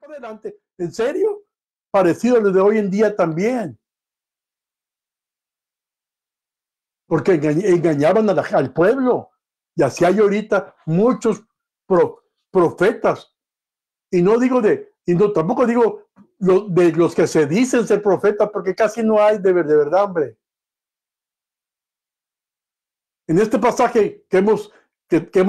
Adelante, ¿en serio? Parecido a lo de hoy en día también. Porque engañaban al pueblo. Y así hay ahorita muchos profetas. Y no digo y no, tampoco digo de los que se dicen ser profetas, porque casi no hay de verdad, hombre. En este pasaje que hemos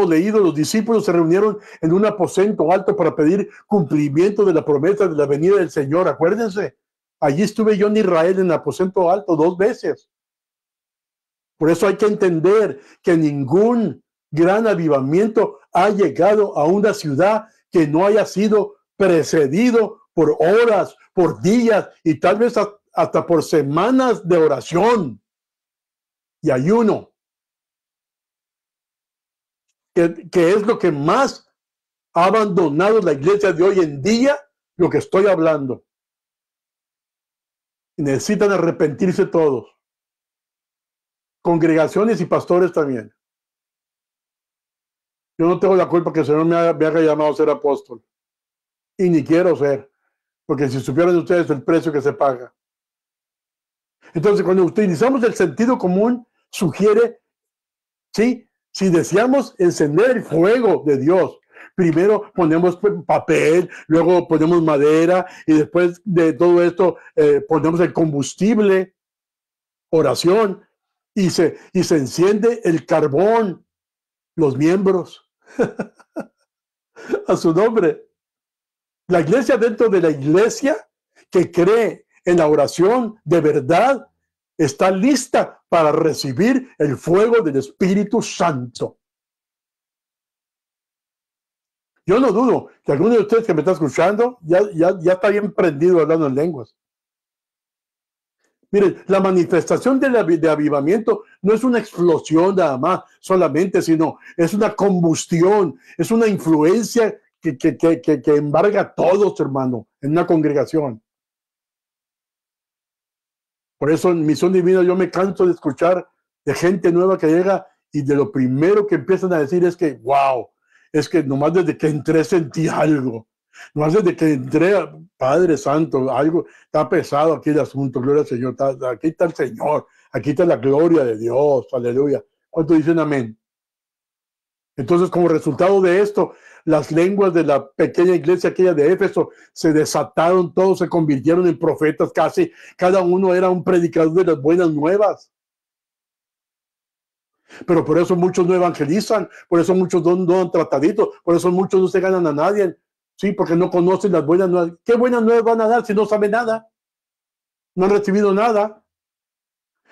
leído, los discípulos se reunieron en un aposento alto para pedir cumplimiento de la promesa de la venida del Señor. Acuérdense, allí estuve yo en Israel en el aposento alto 2 veces. Por eso hay que entender que ningún gran avivamiento ha llegado a una ciudad que no haya sido precedido por horas, por días y tal vez hasta por semanas de oración y ayuno, que es lo que más ha abandonado la iglesia de hoy en día, lo que estoy hablando. Y necesitan arrepentirse todos, congregaciones y pastores también. Yo no tengo la culpa que el Señor me haya llamado a ser apóstol. Y ni quiero ser, porque si supieran ustedes el precio que se paga. Entonces, cuando utilizamos el sentido común, sugiere, ¿sí? Si deseamos encender el fuego de Dios, primero ponemos papel, luego ponemos madera, y después de todo esto ponemos el combustible, oración, y se enciende el carbón, los miembros, a su nombre. La iglesia dentro de la iglesia que cree en la oración de verdad está lista para recibir el fuego del Espíritu Santo. Yo no dudo que alguno de ustedes que me está escuchando ya está bien prendido hablando en lenguas. Miren, la manifestación de avivamiento no es una explosión nada más solamente, sino es una combustión, es una influencia que embarga a todos, hermano, en una congregación. Por eso en Misión Divina yo me canso de escuchar de gente nueva que llega y de lo primero que empiezan a decir es que, wow, es que nomás desde que entré sentí algo. Nomás desde que entré, Padre Santo, algo está pesado aquí el asunto, gloria al Señor, aquí está el Señor, aquí está la gloria de Dios, aleluya. ¿Cuántos dicen amén? Entonces, como resultado de esto, las lenguas de la pequeña iglesia aquella de Éfeso se desataron, todos se convirtieron en profetas casi, cada uno era un predicador de las buenas nuevas. Pero por eso muchos no evangelizan, por eso muchos no dan trataditos, por eso muchos no se ganan a nadie, sí, porque no conocen las buenas nuevas. ¿Qué buenas nuevas van a dar si no saben nada? No han recibido nada.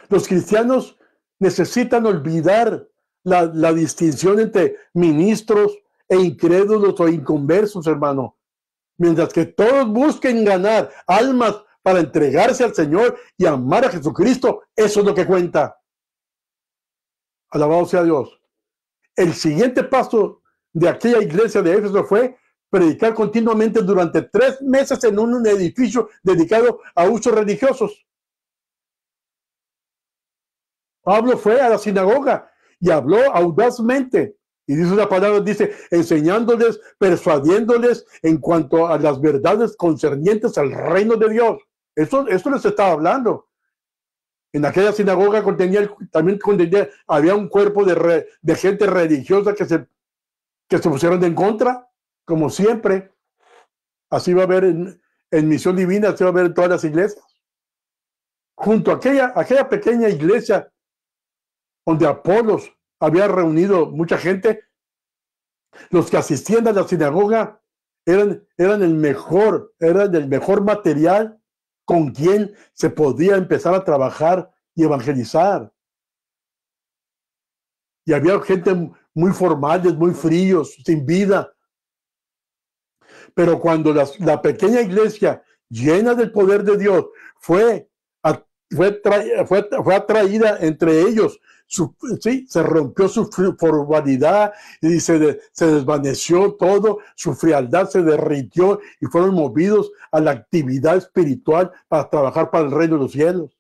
Los cristianos necesitan olvidar la distinción entre ministros e incrédulos o inconversos, hermano. Mientras que todos busquen ganar almas para entregarse al Señor y amar a Jesucristo, eso es lo que cuenta. Alabado sea Dios. El siguiente paso de aquella iglesia de Éfeso fue predicar continuamente durante 3 meses en un edificio dedicado a usos religiosos. Pablo fue a la sinagoga y habló audazmente. Y dice una palabra, dice, enseñándoles, persuadiéndoles en cuanto a las verdades concernientes al reino de Dios. Esto les estaba hablando. En aquella sinagoga también había un cuerpo de gente religiosa que se pusieron en contra, como siempre. Así va a haber en Misión Divina, así va a haber en todas las iglesias. Junto a aquella pequeña iglesia donde Apolos había reunido mucha gente, los que asistían a la sinagoga eran el mejor material con quien se podía empezar a trabajar y evangelizar. Y había gente muy formales, muy fríos, sin vida. Pero cuando la pequeña iglesia, llena del poder de Dios, fue atraída entre ellos, sí, se rompió su formalidad y se desvaneció todo, su frialdad se derritió y fueron movidos a la actividad espiritual para trabajar para el reino de los cielos.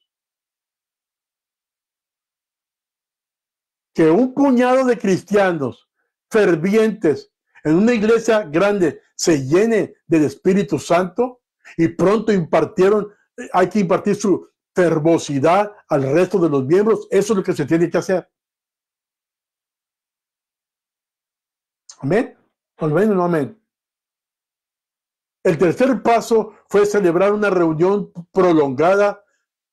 Que un puñado de cristianos fervientes en una iglesia grande se llene del Espíritu Santo y pronto hay que impartir su fervosidad al resto de los miembros. Eso es lo que se tiene que hacer. Amén. Amén o no amén. El tercer paso fue celebrar una reunión prolongada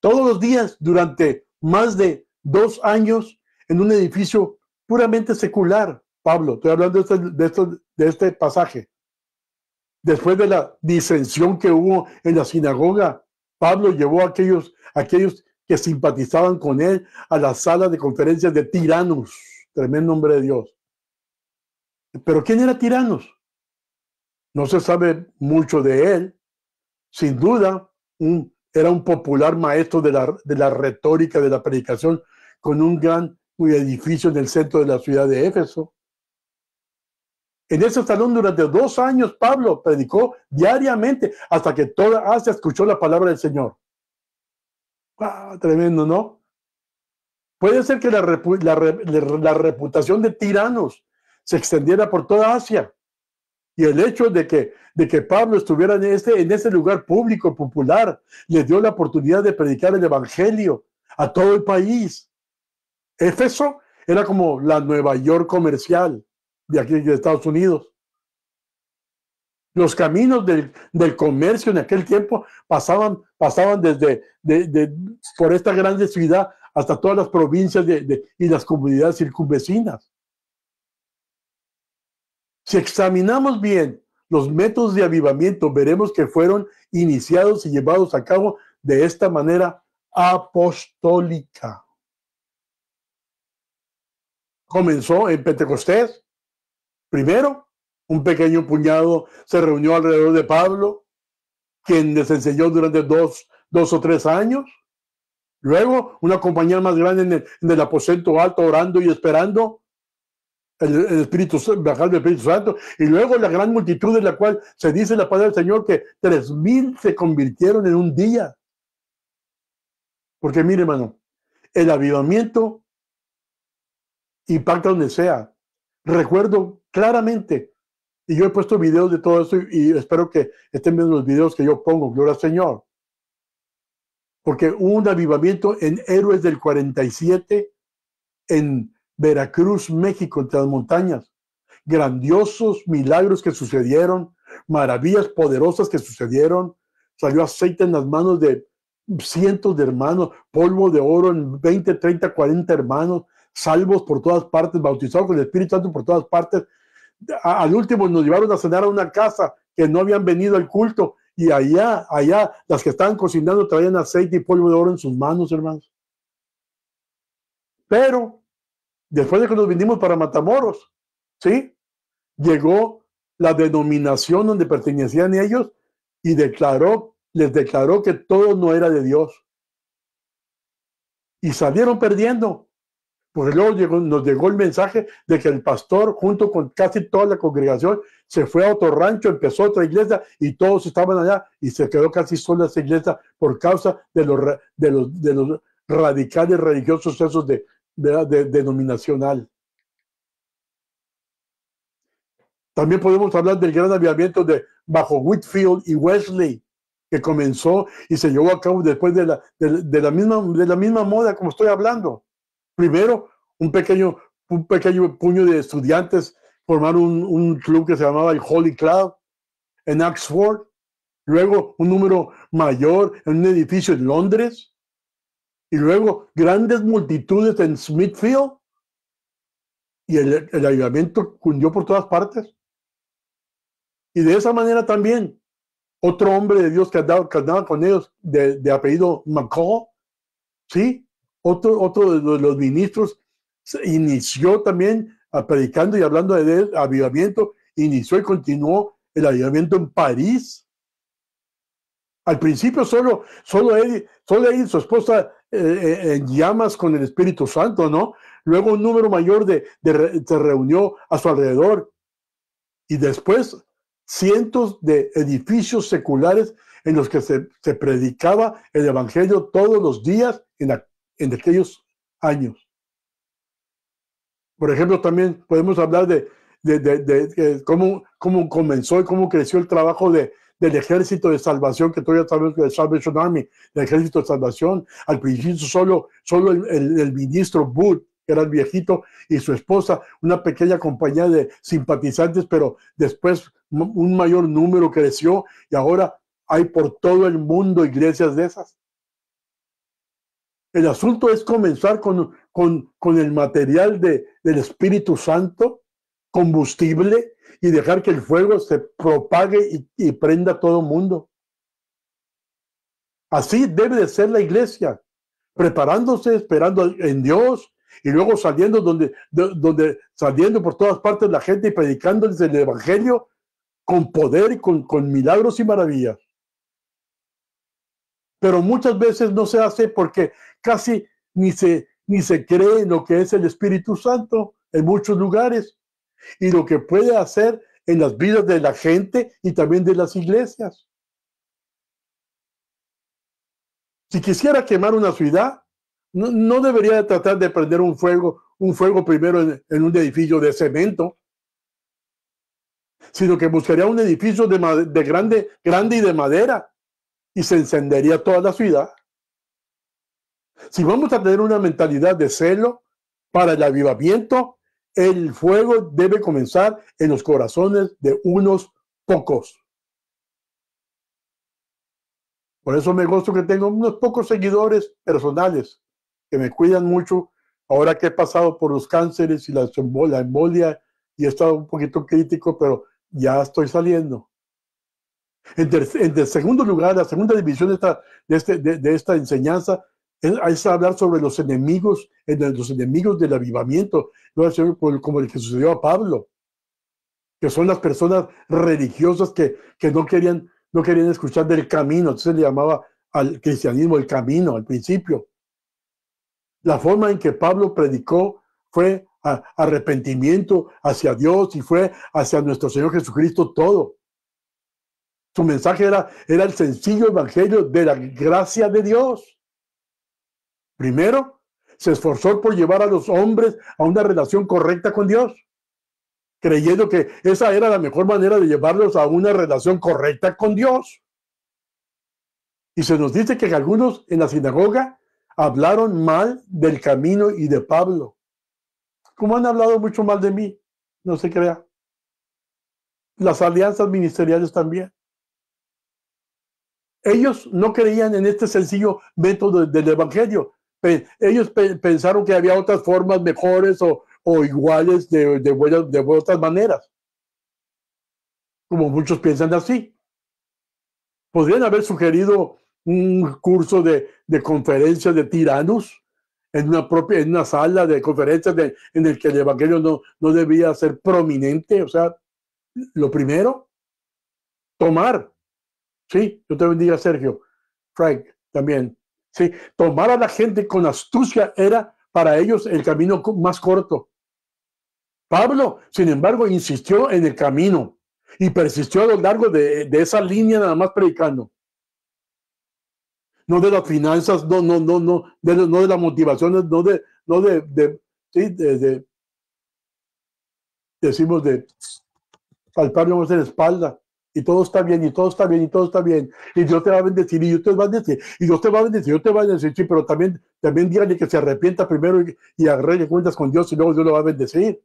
todos los días durante más de 2 años en un edificio puramente secular. Pablo, estoy hablando de este pasaje. Después de la disensión que hubo en la sinagoga, Pablo llevó a aquellos que simpatizaban con él a la sala de conferencias de Tiranos. Tremendo nombre de Dios. ¿Pero quién era Tiranos? No se sabe mucho de él. Sin duda, era un popular maestro de la retórica, de la predicación, con un gran edificio en el centro de la ciudad de Éfeso. En ese salón durante 2 años Pablo predicó diariamente hasta que toda Asia escuchó la palabra del Señor. Tremendo, ¿no? Puede ser que la reputación de Tiranos se extendiera por toda Asia. Y el hecho de que Pablo estuviera en ese lugar público, popular, le dio la oportunidad de predicar el evangelio a todo el país. Éfeso era como la Nueva York comercial de aquí de Estados Unidos. Los caminos del comercio en aquel tiempo pasaban por esta grande ciudad hasta todas las provincias y las comunidades circunvecinas. Si examinamos bien los métodos de avivamiento, veremos que fueron iniciados y llevados a cabo de esta manera apostólica. Comenzó en Pentecostés. Primero, un pequeño puñado se reunió alrededor de Pablo, quien les enseñó durante dos o 3 años. Luego, una compañía más grande en el aposento alto, orando y esperando el Espíritu, bajar del Espíritu Santo. Y luego la gran multitud, de la cual se dice la palabra del Señor que 3,000 se convirtieron en un día. Porque mire, hermano, el avivamiento impacta donde sea. Recuerdo claramente, y yo he puesto videos de todo esto y espero que estén viendo los videos que yo pongo, gloria al Señor. Porque hubo un avivamiento en Héroes del 47 en Veracruz, México, entre las montañas. Grandiosos milagros que sucedieron, maravillas poderosas que sucedieron. Salió aceite en las manos de cientos de hermanos, polvo de oro en 20, 30, 40 hermanos, salvos por todas partes, bautizados con el Espíritu Santo por todas partes. Al último nos llevaron a cenar a una casa que no habían venido al culto, y allá, las que estaban cocinando traían aceite y polvo de oro en sus manos, hermanos. Pero después de que nos vinimos para Matamoros, ¿sí? Llegó la denominación donde pertenecían ellos y les declaró que todo no era de Dios. Y salieron perdiendo. Porque luego nos llegó el mensaje de que el pastor, junto con casi toda la congregación, se fue a otro rancho, empezó otra iglesia y todos estaban allá y se quedó casi sola esa iglesia por causa de los radicales religiosos esos de denominacional. También podemos hablar del gran avivamiento bajo Whitefield y Wesley, que comenzó y se llevó a cabo después de la misma moda como estoy hablando. Primero, un pequeño puño de estudiantes formaron un club que se llamaba el Holy Club en Oxford. Luego, un número mayor en un edificio en Londres. Y luego, grandes multitudes en Smithfield. Y el avivamiento cundió por todas partes. Y de esa manera también, otro hombre de Dios que andaba con ellos, de apellido McCall, ¿sí? Otro de los ministros, inició también predicando y hablando de avivamiento, inició y continuó el avivamiento en París. Al principio solo él y su esposa en llamas con el Espíritu Santo, ¿no? Luego un número mayor se reunió a su alrededor y después cientos de edificios seculares en los que se predicaba el Evangelio todos los días en aquellos años. Por ejemplo, también podemos hablar de cómo comenzó y cómo creció el trabajo del ejército de salvación, que todavía sabemos que es el Salvation Army, el ejército de salvación. Al principio solo el ministro Booth, que era el viejito, y su esposa, una pequeña compañía de simpatizantes, pero después un mayor número creció y ahora hay por todo el mundo iglesias de esas. El asunto es comenzar con el material del Espíritu Santo, combustible, y dejar que el fuego se propague y prenda a todo el mundo. Así debe de ser la iglesia, preparándose, esperando en Dios, y luego saliendo por todas partes la gente y predicándoles el Evangelio con poder y con milagros y maravillas. Pero muchas veces no se hace porque casi ni se cree en lo que es el Espíritu Santo en muchos lugares y lo que puede hacer en las vidas de la gente y también de las iglesias. Si quisiera quemar una ciudad, no debería tratar de prender un fuego primero en un edificio de cemento, sino que buscaría un edificio de grande y de madera y se encendería toda la ciudad. Si vamos a tener una mentalidad de celo para el avivamiento, el fuego debe comenzar en los corazones de unos pocos. Por eso me gozo que tengo unos pocos seguidores personales que me cuidan mucho. Ahora que he pasado por los cánceres y la embolia y he estado un poquito crítico, pero ya estoy saliendo. En segundo lugar, la segunda división de esta enseñanza es hablar sobre los enemigos del avivamiento, como el que sucedió a Pablo, que son las personas religiosas que no querían escuchar del camino. Entonces le llamaba al cristianismo el camino al principio. La forma en que Pablo predicó fue arrepentimiento hacia Dios y fue hacia nuestro Señor Jesucristo todo. Su mensaje era el sencillo evangelio de la gracia de Dios. Primero, se esforzó por llevar a los hombres a una relación correcta con Dios, creyendo que esa era la mejor manera de llevarlos a una relación correcta con Dios. Y se nos dice que algunos en la sinagoga hablaron mal del camino y de Pablo. Como han hablado mucho mal de mí, no se crea. Las alianzas ministeriales también. Ellos no creían en este sencillo método del evangelio. Ellos pensaron que había otras formas mejores o iguales de otras maneras. Como muchos piensan así. Podrían haber sugerido un curso de conferencias de tiranos en una sala de conferencias en el que el evangelio no debía ser prominente. O sea, lo primero, tomar. Sí, yo te bendiga, Sergio. Frank, también. Sí, tomar a la gente con astucia era para ellos el camino más corto. Pablo, sin embargo, insistió en el camino y persistió a lo largo de esa línea nada más predicando. No de las finanzas, no de las motivaciones, decimos de palparnos en la espalda. Y todo está bien, y todo está bien, y todo está bien. Y Dios te va a bendecir, y Dios te va a bendecir, y Dios te va a bendecir, Dios te va a bendecir. Sí, pero también díganle que se arrepienta primero y arregle cuentas con Dios, y luego Dios lo va a bendecir.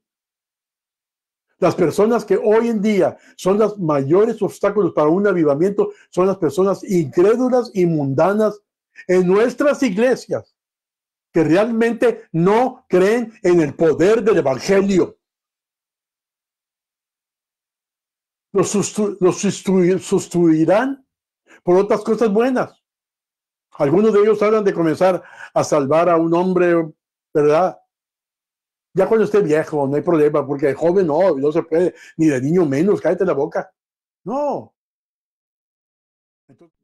Las personas que hoy en día son los mayores obstáculos para un avivamiento son las personas incrédulas y mundanas en nuestras iglesias, que realmente no creen en el poder del evangelio. Los sustituirán por otras cosas buenas. Algunos de ellos hablan de comenzar a salvar a un hombre, ¿verdad? Ya cuando esté viejo, no hay problema, porque de joven no se puede, ni de niño menos, cállate la boca. No. Entonces,